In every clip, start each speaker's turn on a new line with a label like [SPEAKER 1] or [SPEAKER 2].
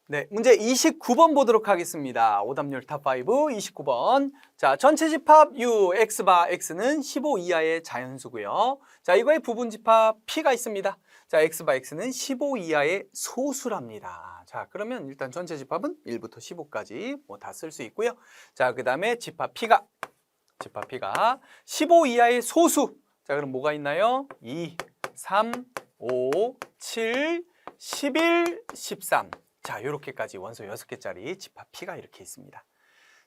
[SPEAKER 1] 네, 문제 29번 보도록 하겠습니다. 오답률 탑5 29번. 자, 전체 집합 U, X바 X는 15 이하의 자연수고요. 자, 이거의 부분 집합 P가 있습니다. 자, X바 X는 15 이하의 소수랍니다. 자, 그러면 일단 전체 집합은 1부터 15까지 뭐 다 쓸 수 있고요. 자, 그 다음에 집합 P가 15 이하의 소수. 자, 그럼 뭐가 있나요? 2, 3, 5, 7, 11, 13. 자, 이렇게까지 원소 6개짜리 집합 P가 이렇게 있습니다.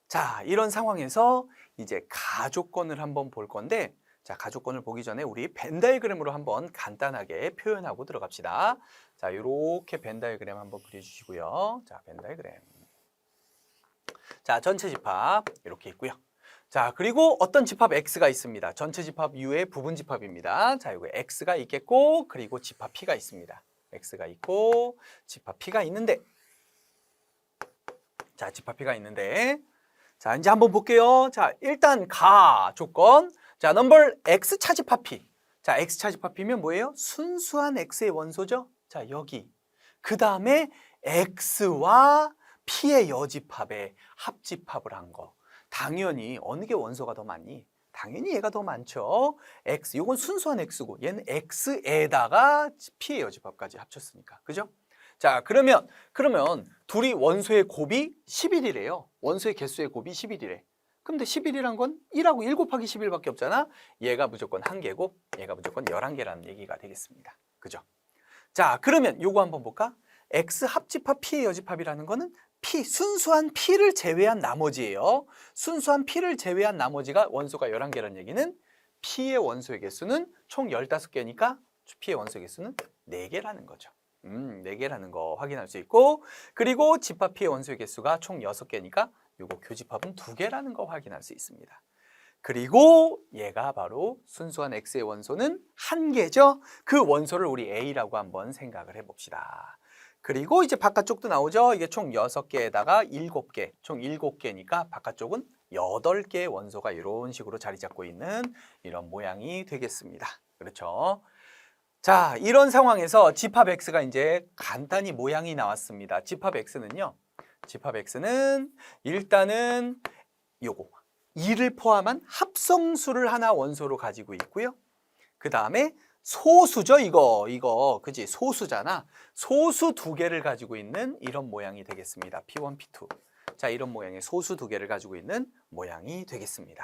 [SPEAKER 1] 자, 이런 상황에서 이제 가족권을 한번 볼 건데, 자, 가족권을 보기 전에 우리 벤 다이어그램으로 한번 간단하게 표현하고 들어갑시다. 자, 이렇게 벤 다이어그램 한번 그려주시고요. 자, 벤 다이어그램. 자, 전체 집합 이렇게 있고요. 자, 그리고 어떤 집합 X가 있습니다. 전체 집합 U의 부분 집합입니다. 자, 여기 X가 있겠고, 그리고 집합 P가 있습니다. X가 있고 집합 P가 있는데, 자, 집합 P가 있는데, 자, 이제 한번 볼게요. 자, 일단 가조건. 자, 넘버 X 차집합 P. 자, X 차집합 P면 뭐예요? 순수한 X의 원소죠. 자, 여기. 그 다음에 X와 P의 여집합에 합집합을 한 거. 당연히 어느 게 원소가 더 많니? 당연히 얘가 더 많죠. X, 이건 순수한 X고 얘는 X에다가 P의 여집합까지 합쳤으니까. 그죠? 자, 그러면 둘이 원소의 곱이 11이래요. 원소의 개수의 곱이 11이래. 근데 11이란 건 1하고 1 곱하기 11밖에 없잖아. 얘가 무조건 1개고 얘가 무조건 11개라는 얘기가 되겠습니다. 그죠? 자, 그러면 요거 한번 볼까? X 합집합 P의 여집합이라는 거는 P, 순수한 P를 제외한 나머지예요. 순수한 P를 제외한 나머지가 원소가 11개라는 얘기는 P의 원소의 개수는 총 15개니까 P의 원소의 개수는 4개라는 거죠. 4개라는 거 확인할 수 있고, 그리고 집합 P의 원소의 개수가 총 6개니까 요거 교집합은 2개라는 거 확인할 수 있습니다. 그리고 얘가 바로 순수한 X의 원소는 1개죠. 그 원소를 우리 A라고 한번 생각을 해봅시다. 그리고 이제 바깥쪽도 나오죠. 이게 총 6개에다가 7개, 총 7개니까 바깥쪽은 8개의 원소가 이런 식으로 자리 잡고 있는 이런 모양이 되겠습니다. 그렇죠? 자, 이런 상황에서 집합 X가 이제 간단히 모양이 나왔습니다. 집합 X는요. 집합 X는 일단은 요거 2를 포함한 합성수를 하나 원소로 가지고 있고요. 그 다음에 소수죠, 이거 그지? 소수잖아. 소수 2개를 가지고 있는 이런 모양이 되겠습니다. P1, P2. 자, 이런 모양의 소수 2개를 가지고 있는 모양이 되겠습니다.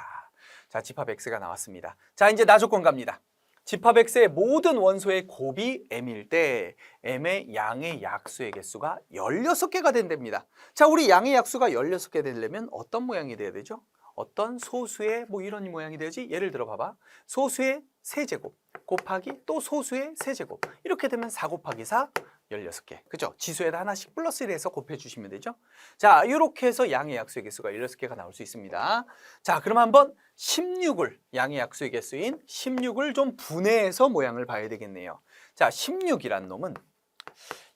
[SPEAKER 1] 자, 집합 X가 나왔습니다. 자, 이제 나조건 갑니다. 집합 X의 모든 원소의 곱이 M일 때 M의 양의 약수의 개수가 16개가 된답니다. 자, 우리 양의 약수가 16개 되려면 어떤 모양이 돼야 되죠? 어떤 소수의 뭐 이런 모양이 되지? 예를 들어 봐봐. 소수의 세제곱 곱하기 또 소수의 세제곱. 이렇게 되면 4 곱하기 4, 16개. 그죠? 지수에다 하나씩 플러스 1해서 곱해주시면 되죠? 자, 이렇게 해서 양의 약수의 개수가 16개가 나올 수 있습니다. 자, 그럼 한번 16을, 양의 약수의 개수인 16을 좀 분해해서 모양을 봐야 되겠네요. 자, 16이란 놈은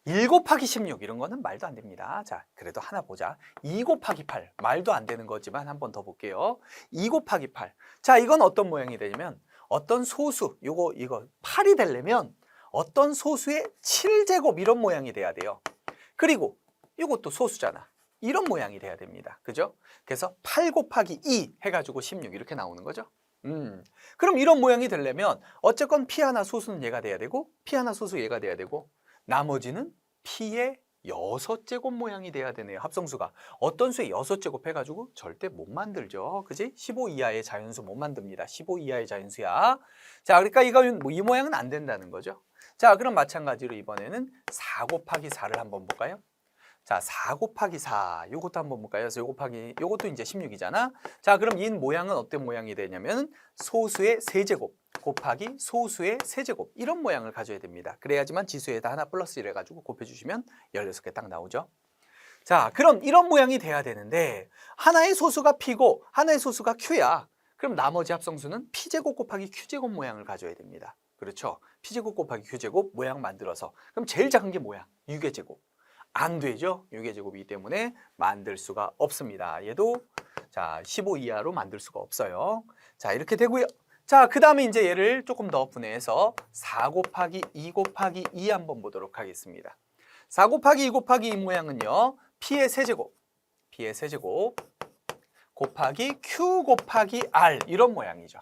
[SPEAKER 1] 1 곱하기 16 이런 거는 말도 안 됩니다. 자, 그래도 하나 보자. 2 곱하기 8 말도 안 되는 거지만 한 번 더 볼게요. 2 곱하기 8. 자, 이건 어떤 모양이 되냐면 어떤 소수, 이거 8이 되려면 어떤 소수의 7제곱 이런 모양이 돼야 돼요. 그리고 이것도 소수잖아. 이런 모양이 돼야 됩니다. 그죠? 그래서 8 곱하기 2 해가지고 16 이렇게 나오는 거죠. 그럼 이런 모양이 되려면 어쨌건 P 하나 소수는 얘가 돼야 되고 P 하나 소수 얘가 돼야 되고 나머지는 P의 6제곱 모양이 돼야 되네요. 합성수가. 어떤 수의 6제곱 해가지고 절대 못 만들죠. 그지? 15 이하의 자연수 못 만듭니다. 15 이하의 자연수야. 자, 그러니까 이 모양은 안 된다는 거죠. 자, 그럼 마찬가지로 이번에는 4 곱하기 4를 한번 볼까요? 자, 4 곱하기 4, 요것도 한번 볼까요? 그래서 요것도 이제 16이잖아. 자, 그럼 이 모양은 어떤 모양이 되냐면 소수의 세제곱 곱하기 소수의 세제곱 이런 모양을 가져야 됩니다. 그래야지만 지수에다 하나 플러스 1 해가지고 곱해주시면 16개 딱 나오죠. 자, 그럼 이런 모양이 돼야 되는데 하나의 소수가 P고 하나의 소수가 Q야. 그럼 나머지 합성수는 P제곱 곱하기 Q제곱 모양을 가져야 됩니다. 그렇죠? P제곱 곱하기 Q제곱 모양 만들어서 그럼 제일 작은 게 뭐야? 6의 제곱. 안 되죠? 6의 제곱이기 때문에 만들 수가 없습니다. 얘도 자 15 이하로 만들 수가 없어요. 자, 이렇게 되고요. 자, 그 다음에 이제 얘를 조금 더 분해해서 4 곱하기 2 곱하기 2 한번 보도록 하겠습니다. 4 곱하기 2 곱하기 2 모양은요. P의 세제곱 곱하기 Q 곱하기 R 이런 모양이죠.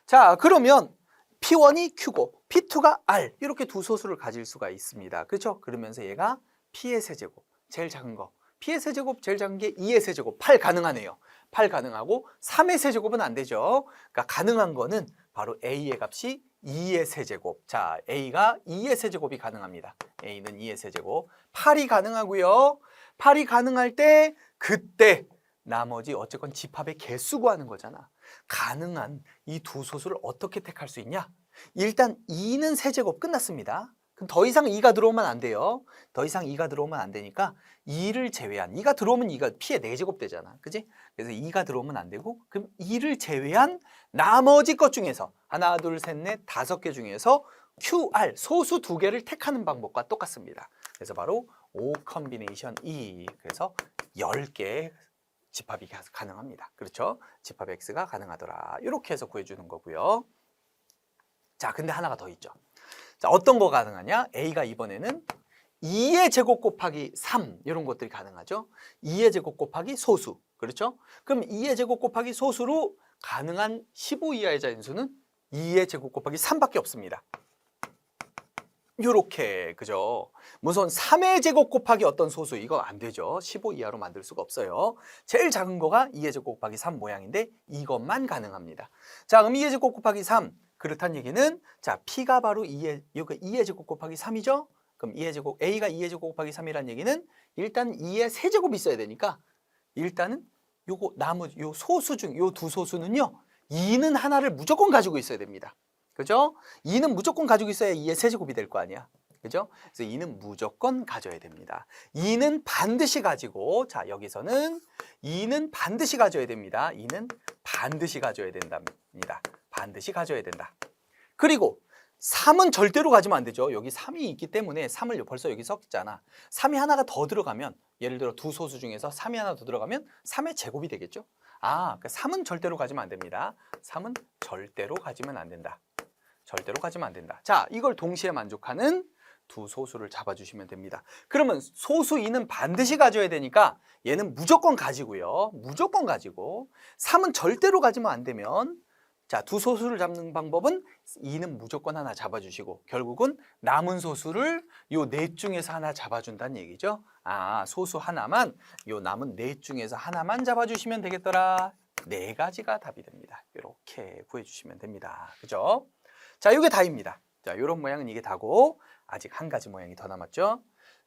[SPEAKER 1] 자, 그러면 P1이 Q고 P2가 R 이렇게 두 소수를 가질 수가 있습니다. 그렇죠? 그러면서 얘가 P의 세제곱 제일 작은 거 P의 세제곱 제일 작은 게 2의 세제곱 8 가능하네요. 8 가능하고 3의 세제곱은 안 되죠. 그러니까 가능한 거는 바로 A의 값이 2의 세제곱. 자, A가 2의 세제곱이 가능합니다. A는 2의 세제곱. 8이 가능하고요. 8이 가능할 때 그때 나머지 어쨌건 집합의 개수 구하는 거잖아. 가능한 이 두 소수를 어떻게 택할 수 있냐? 일단 2는 세제곱 끝났습니다. 그럼 더 이상 2가 들어오면 안 돼요. 더 이상 2가 들어오면 안 되니까 2를 제외한 2가 들어오면 2가 P의 4제곱 되잖아. 그지? 그래서 2가 들어오면 안 되고 그럼 2를 제외한 나머지 것 중에서 하나, 둘, 셋, 넷, 5개 중에서 QR 소수 2개를 택하는 방법과 똑같습니다. 그래서 바로 O 컨비네이션 E 그래서 10개 집합이 가능합니다. 그렇죠? 집합 X가 가능하더라. 이렇게 해서 구해주는 거고요. 자, 근데 하나가 더 있죠. 자, 어떤 거 가능하냐? A가 이번에는 2의 제곱 곱하기 3 이런 것들이 가능하죠. 2의 제곱 곱하기 소수. 그렇죠? 그럼 2의 제곱 곱하기 소수로 가능한 15 이하의 자연수는 2의 제곱 곱하기 3밖에 없습니다. 요렇게 그죠? 무슨 3의 제곱 곱하기 어떤 소수 이거 안 되죠. 15 이하로 만들 수가 없어요. 제일 작은 거가 2의 제곱 곱하기 3 모양인데 이것만 가능합니다. 자, 그럼 2의 제곱 곱하기 3 그렇다는 얘기는 자, P가 바로 2의 제곱 곱하기 3이죠. 그럼 2의 제곱 A가 2의 제곱 곱하기 3이라는 얘기는 일단 2의 세제곱이 있어야 되니까 일단은 요거 나머지 요 소수 중 요 두 소수는요. 2는 하나를 무조건 가지고 있어야 됩니다. 그죠? 2는 무조건 가지고 있어야 2의 세제곱이 될 거 아니야. 그죠? 그래서 2는 무조건 가져야 됩니다. 2는 반드시 가지고 자, 여기서는 2는 반드시 가져야 됩니다. 2는 반드시 가져야 된답니다. 반드시 가져야 된다. 그리고 3은 절대로 가지면 안 되죠. 여기 3이 있기 때문에 3을 벌써 여기 썼잖아. 3이 하나가 더 들어가면 예를 들어 두 소수 중에서 3이 하나 더 들어가면 3의 제곱이 되겠죠. 아, 그러니까 3은 절대로 가지면 안 됩니다. 3은 절대로 가지면 안 된다. 절대로 가지면 안 된다. 자, 이걸 동시에 만족하는 두 소수를 잡아주시면 됩니다. 그러면 소수 2는 반드시 가져야 되니까 얘는 무조건 가지고요. 무조건 가지고 3은 절대로 가지면 안 되면 자, 두 소수를 잡는 방법은 2는 무조건 하나 잡아주시고 결국은 남은 소수를 요 넷 중에서 하나 잡아준다는 얘기죠. 아, 소수 하나만 요 남은 넷 중에서 하나만 잡아주시면 되겠더라. 4가지가 답이 됩니다. 이렇게 구해주시면 됩니다. 그죠? 자, 이게 다입니다. 자, 요런 모양은 이게 다고 아직 한 가지 모양이 더 남았죠.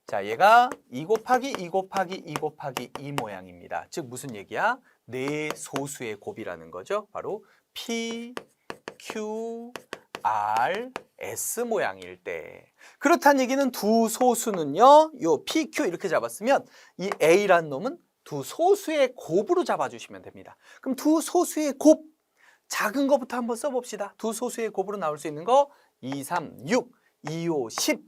[SPEAKER 1] 자, 얘가 2 곱하기 2 곱하기 2 곱하기 2 모양입니다. 즉 무슨 얘기야? 네 소수의 곱이라는 거죠. 바로 P, Q, R, S 모양일 때. 그렇다는 얘기는 두 소수는요. 요 P, Q 이렇게 잡았으면 이 A라는 놈은 두 소수의 곱으로 잡아주시면 됩니다. 그럼 두 소수의 곱 작은 거부터 한번 써봅시다. 두 소수의 곱으로 나올 수 있는 거 2, 3, 6, 2, 5, 10,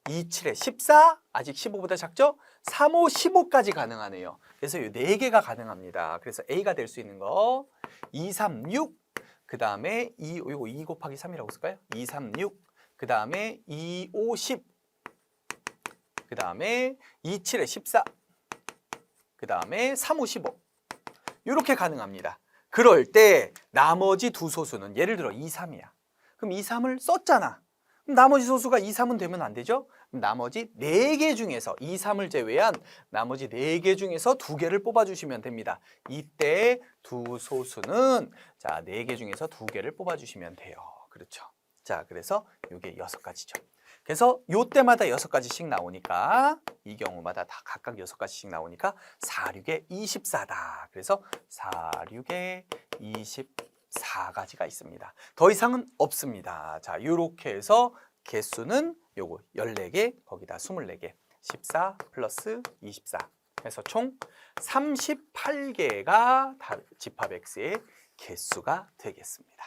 [SPEAKER 1] 2, 7에 14, 아직 15보다 작죠? 3, 5, 15까지 가능하네요. 그래서 이 4개가 가능합니다. 그래서 A가 될 수 있는 거 2, 3, 6, 그 다음에 2 곱하기 3이라고 쓸까요? 2, 3, 6, 그 다음에 2, 5, 10, 그 다음에 2, 7에 14, 그 다음에 3, 5, 15 이렇게 가능합니다. 그럴 때 나머지 두 소수는 예를 들어 2, 3이야. 그럼 2, 3을 썼잖아. 그럼 나머지 소수가 2, 3은 되면 안 되죠? 그럼 나머지 4개 중에서 2, 3을 제외한 나머지 4개 중에서 2개를 뽑아주시면 됩니다. 이때 두 소수는 자 4개 중에서 2개를 뽑아주시면 돼요. 그렇죠? 자, 그래서 이게 6가지죠. 그래서 요때마다 6가지씩 나오니까 이 경우마다 다 각각 6가지씩 나오니까 4, 6에 24다. 그래서 4, 6에 24가지가 있습니다. 더 이상은 없습니다. 자, 요렇게 해서 개수는 요거 14개, 거기다 24개, 14 플러스 24 해서 총 38개가 집합 X의 개수가 되겠습니다.